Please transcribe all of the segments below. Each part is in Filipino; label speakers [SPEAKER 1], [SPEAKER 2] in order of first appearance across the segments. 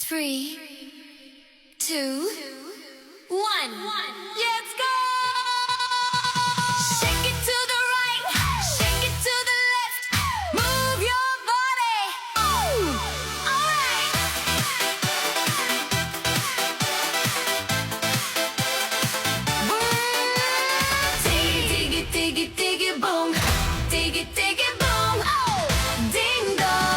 [SPEAKER 1] 3, 2, 1. Let's go! Shake it to the right, shake it to the left. Move your body. Oh, all right. Diggy, diggy, diggy, boom. Diggy, diggy, boom. Oh, ding dong.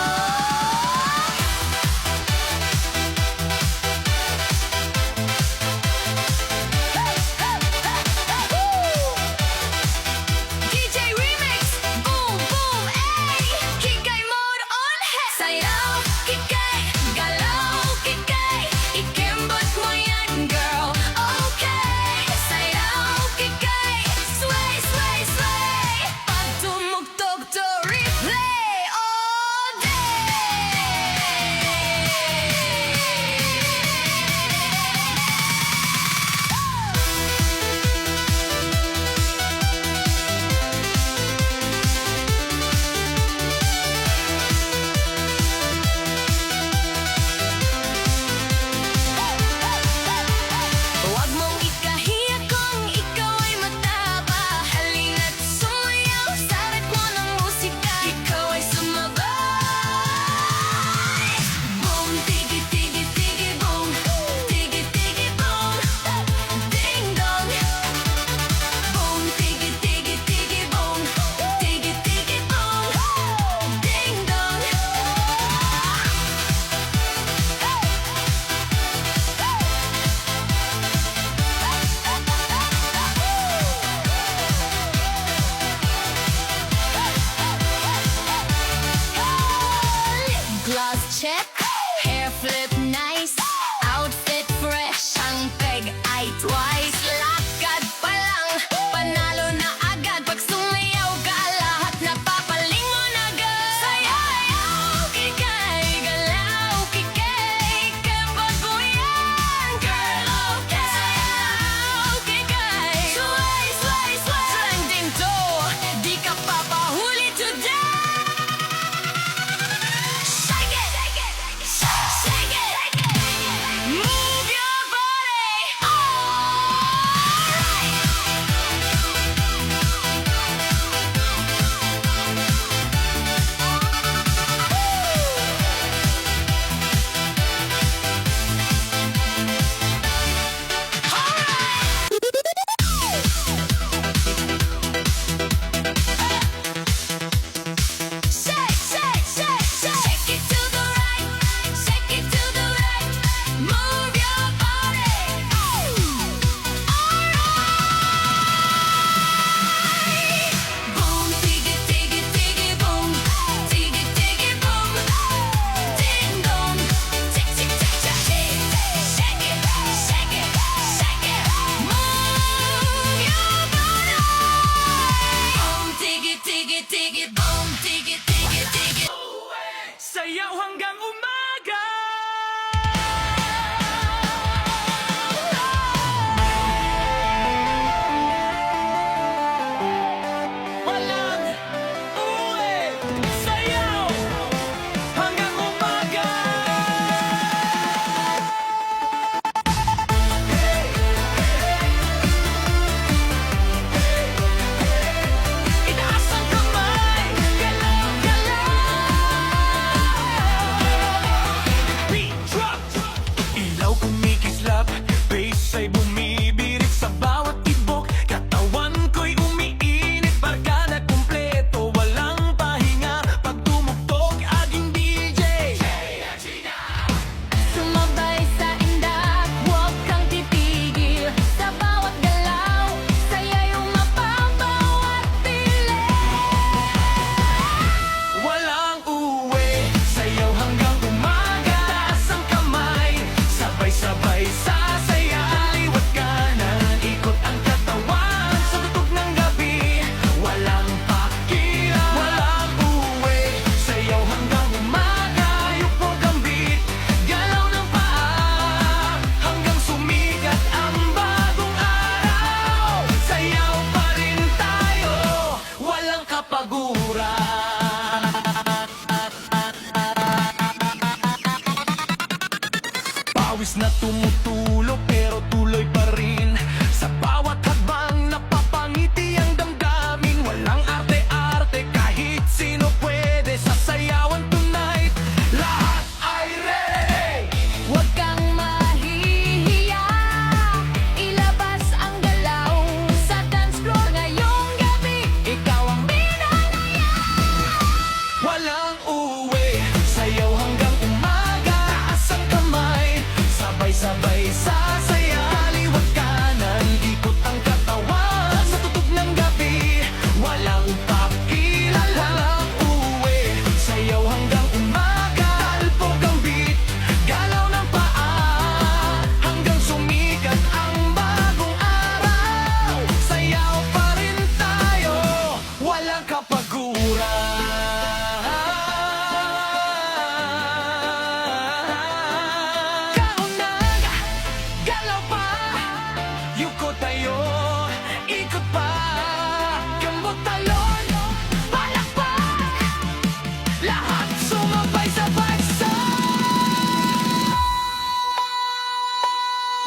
[SPEAKER 2] Pawis na tumutulo pero tuloy pa rin. Sa bawat hakbang napapangiti ang damdamin. Walang arte-arte, kahit sino pwede sasayawan tonight. Lahat ay ready.
[SPEAKER 1] Huwag kang mahihiya, ilabas ang galaw sa dance floor ngayong gabi. Ikaw ang minanaya.
[SPEAKER 2] Walang uwi, sayaw hanggang umaga. Taas ang kamay, sabay-sabay sasaya. Liwat kanan, ikot ang katawan sa tutok ng gabi. Walang pakilala. Walang uwi, sayaw hanggang umaga. Talpog ang beat, galaw ng paa, hanggang sumikat ang bagong araw. Sayaw pa rin tayo, walang kapaguran. Kaunag, galaw pa, yuko tayo, ikot pa, gambot talon, palakpak, lahat sumabay sabay sa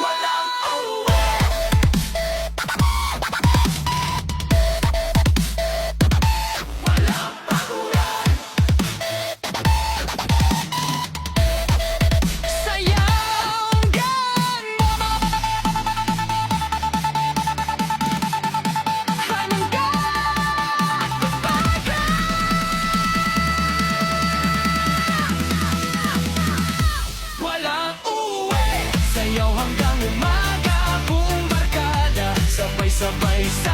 [SPEAKER 2] walang uwi. Walang paguran. Sayanggan mo walang uwi, sayaw hanggang umaga. Buong barkada, sabay-sabay sa